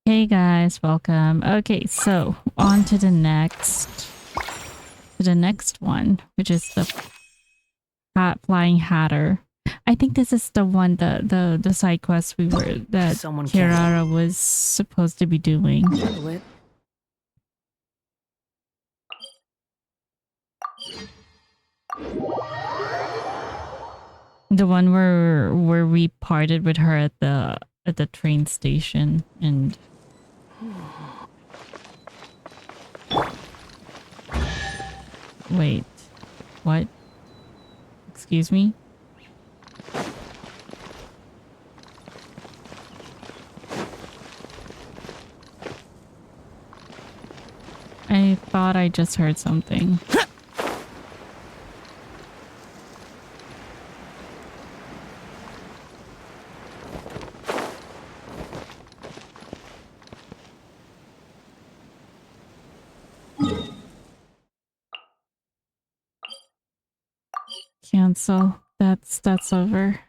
Hey guys, welcome. Okay, so on to the next one, which is the Flying Hatter. I think this is the one the side quest that Kirara was supposed to be doing. The one where we parted with her at the train station and wait, what? Excuse me? I thought I just heard something. Cancel. That's over.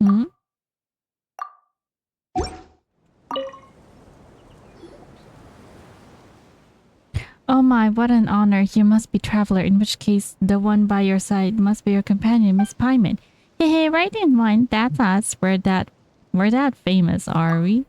Hmm? Oh my, what an honor. You must be traveler, in which case the one by your side must be your companion, Miss Pyman. Hey, hey, right in one. That's us. We're that famous, are we?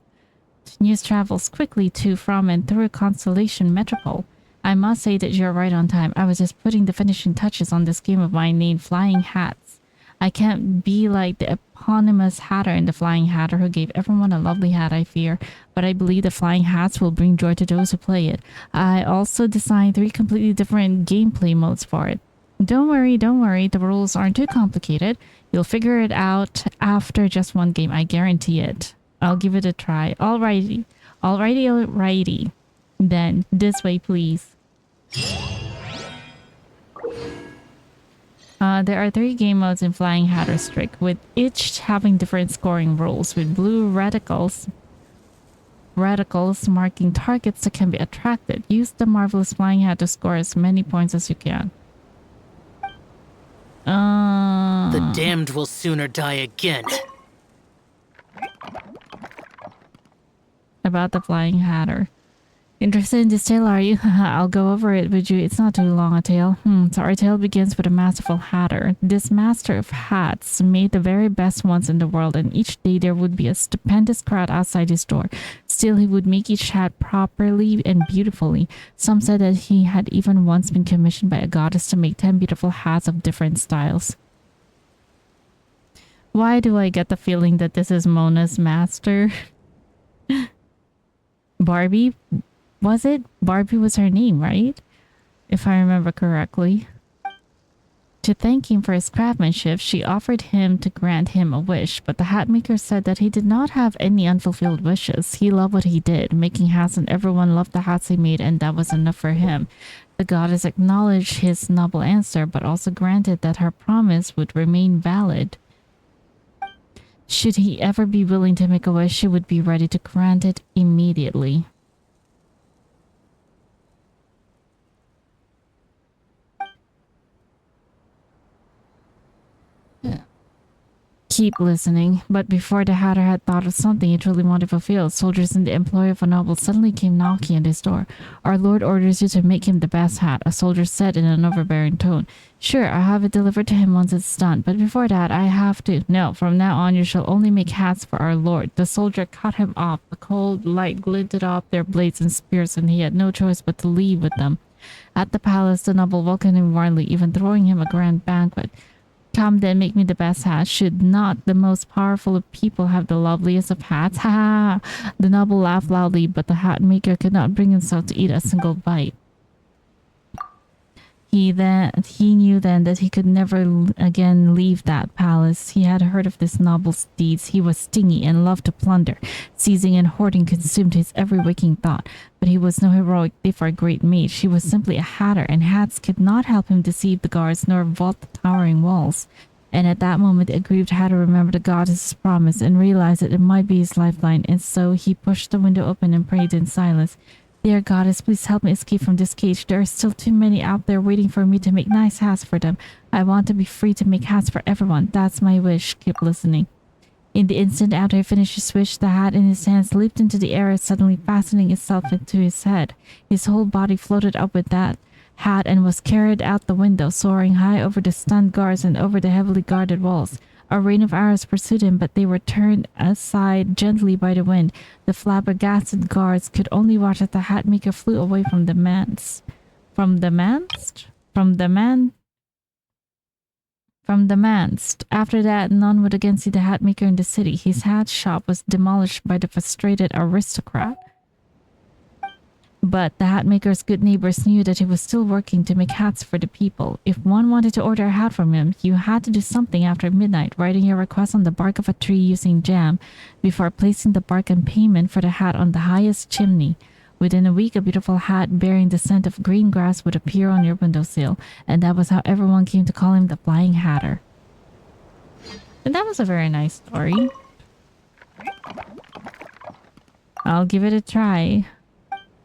News travels quickly to, from, and through Constellation Metropole. I must say that you're right on time. I was just putting the finishing touches on this game of mine named Flying Hats. I can't be like the eponymous Hatter in the Flying Hatter who gave everyone a lovely hat, I fear, but I believe the Flying Hats will bring joy to those who play it. I also designed 3 completely different gameplay modes for it. Don't worry, the rules aren't too complicated. You'll figure it out after just one game, I guarantee it. I'll give it a try. Alrighty. Then, this way, please. There are 3 game modes in Flying Hatter Strick, with each having different scoring rules, with blue radicals marking targets that can be attracted. Use the marvelous Flying Hat to score as many points as you can. The damned will sooner die again. About the Flying Hatter. Interested in this tale, are you? I'll go over it with you. It's not too long a tale. So our tale begins with a masterful hatter. This master of hats made the very best ones in the world, and each day there would be a stupendous crowd outside his door. Still, he would make each hat properly and beautifully. Some said that he had even once been commissioned by a goddess to make 10 beautiful hats of different styles. Why do I get the feeling that this is Mona's master? Barbie? Was it? Barbie was her name, right? If I remember correctly. To thank him for his craftsmanship, she offered him to grant him a wish, but the hat maker said that he did not have any unfulfilled wishes. He loved what he did, making hats, and everyone loved the hats he made, and that was enough for him. The goddess acknowledged his noble answer, but also granted that her promise would remain valid. Should he ever be willing to make a wish, she would be ready to grant it immediately. Keep listening. But before the Hatter had thought of something he truly wanted fulfilled, soldiers in the employ of a noble suddenly came knocking at his door. Our lord orders you to make him the best hat, a soldier said in an overbearing tone. Sure, I'll have it delivered to him once it's done, but before that I have to... No, from now on you shall only make hats for our lord. The soldier cut him off. The cold light glinted off their blades and spears, and he had no choice but to leave with them. At the palace, the noble welcomed him warmly, even throwing him a grand banquet. Come then, make me the best hat. Should not the most powerful of people have the loveliest of hats? Ha ha ha! The noble laughed loudly, but the hat maker could not bring himself to eat a single bite. He knew then that he could never again leave that palace. He had heard of this noble's deeds. He was stingy and loved to plunder. Seizing and hoarding consumed his every waking thought. But he was no heroic thief or great mage. He was simply a hatter, and hats could not help him deceive the guards nor vault the towering walls. And at that moment, the aggrieved hatter remembered the goddess's promise and realized that it might be his lifeline, and so he pushed the window open and prayed in silence. Dear goddess, please help me escape from this cage. There are still too many out there waiting for me to make nice hats for them. I want to be free to make hats for everyone. That's my wish. Keep listening. In the instant after he finished his wish, the hat in his hands leaped into the air, suddenly fastening itself into his head. His whole body floated up with that hat and was carried out the window, soaring high over the stunned guards and over the heavily guarded walls. A rain of arrows pursued him, but they were turned aside gently by the wind. The flabbergasted guards could only watch as the hat maker flew away from the manse. From the manse? From the manse. After that, none would again see the hat maker in the city. His hat shop was demolished by the frustrated aristocrat. But the hat maker's good neighbors knew that he was still working to make hats for the people. If one wanted to order a hat from him, you had to do something after midnight, writing your request on the bark of a tree using jam, before placing the bark and payment for the hat on the highest chimney. Within a week, a beautiful hat bearing the scent of green grass would appear on your windowsill, and that was how everyone came to call him the Flying Hatter. And that was a very nice story. I'll give it a try.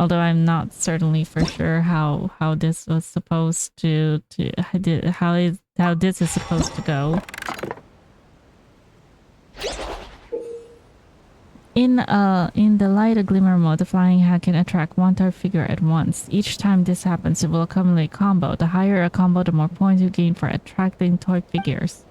Although I'm not certainly for sure how this was supposed to how this is supposed to go. In the light a glimmer mode, the flying hat can attract one toy figure at once. Each time this happens, it will accumulate combo. The higher a combo, the more points you gain for attracting toy figures.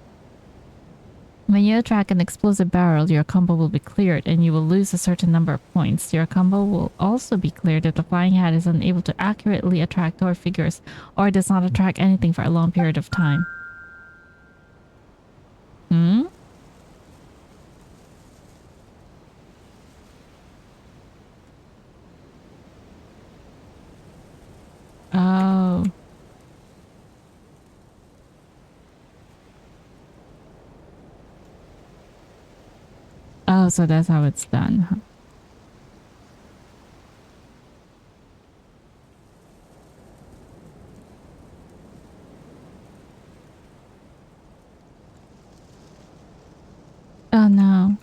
When you attract an explosive barrel, your combo will be cleared and you will lose a certain number of points. Your combo will also be cleared if the flying hat is unable to accurately attract toy figures or does not attract anything for a long period of time. Hmm? Oh. Oh, so that's how it's done. Huh? Oh no.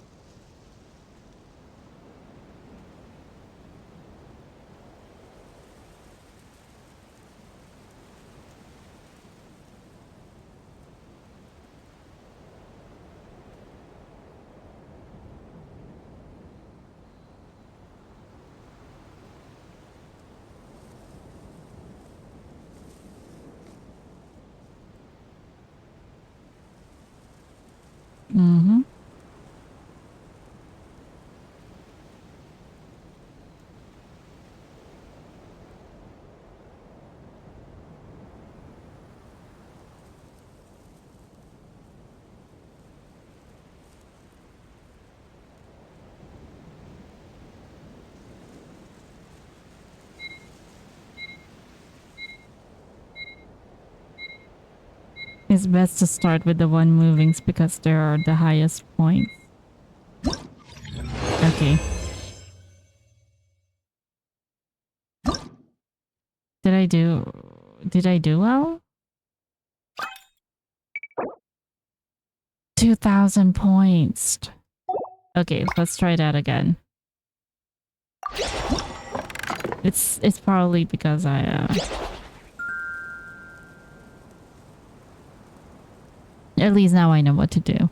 Mm-hmm. It's best to start with the one movings because there are the highest points. Okay. Did I do well? 2,000 points. Okay, let's try that again. It's probably because I at least now I know what to do.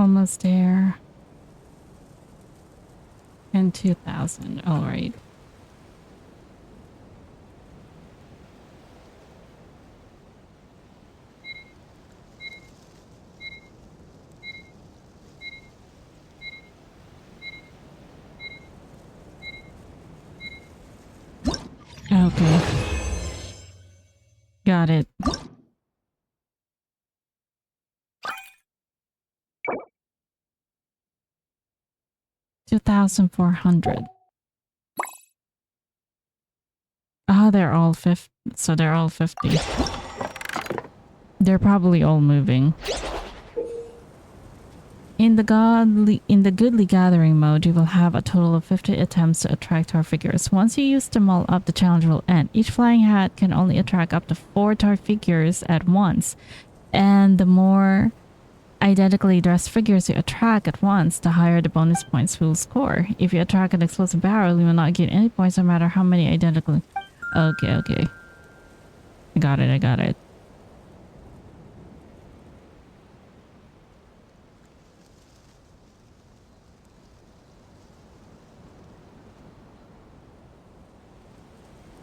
Almost there. And 2,000. All right. Okay. Got it. 2,400. Ah, they're all 50. So they're all 50. They're probably all moving. In the goodly gathering mode, you will have a total of 50 attempts to attract tar figures. Once you use them all up, the challenge will end. Each flying hat can only attract up to 4 tar figures at once. And the more identically dressed figures you attract at once, the higher the bonus points will score. If you attract an explosive barrel, you will not gain any points no matter how many identically... Okay. I got it.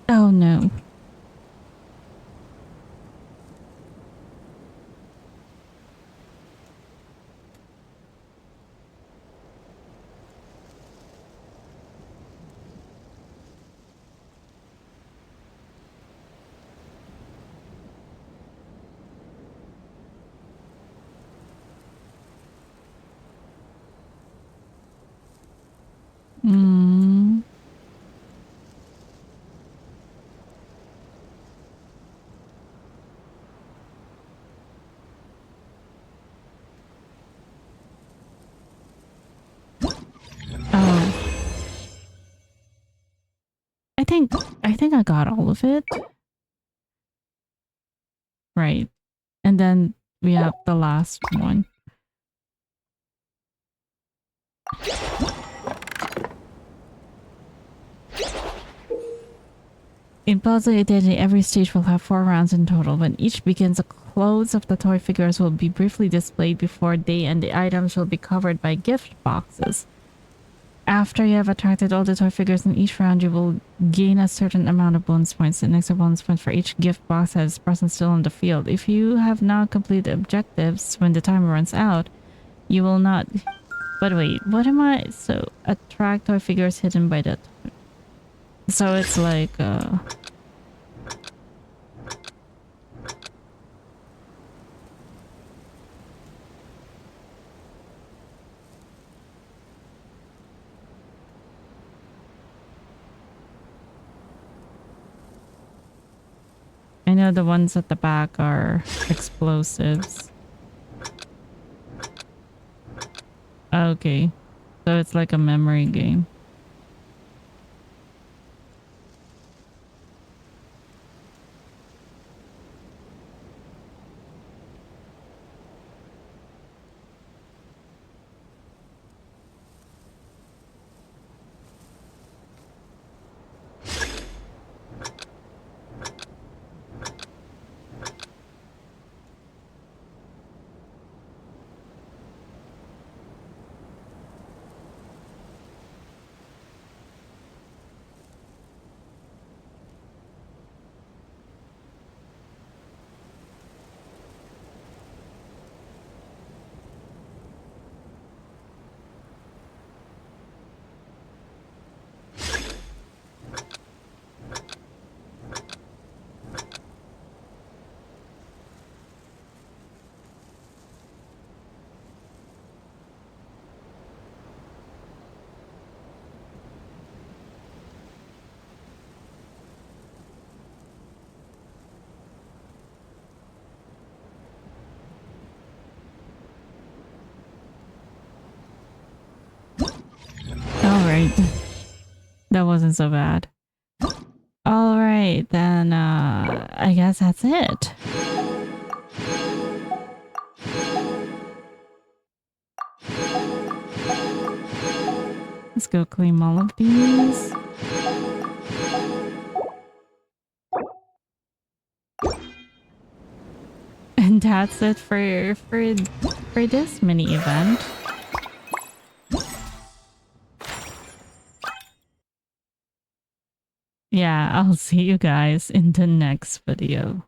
Oh no. Mm. Oh. I think I got all of it. Right. And then we have the last one. In Puzzle Identity, every stage will have 4 rounds in total. When each begins, the clothes of the toy figures will be briefly displayed before they and the items will be covered by gift boxes. After you have attracted all the toy figures in each round, you will gain a certain amount of bonus points. The next bonus point for each gift box that is present still on the field. If you have not completed objectives when the timer runs out, you will not... But wait, what am I... So, attract toy figures hidden by the... So it's like, I know the ones at the back are explosives. Okay. So it's like a memory game. Alright. That wasn't so bad. Alright, then I guess that's it. Let's go claim all of these. And that's it for this mini event. Yeah, I'll see you guys in the next video.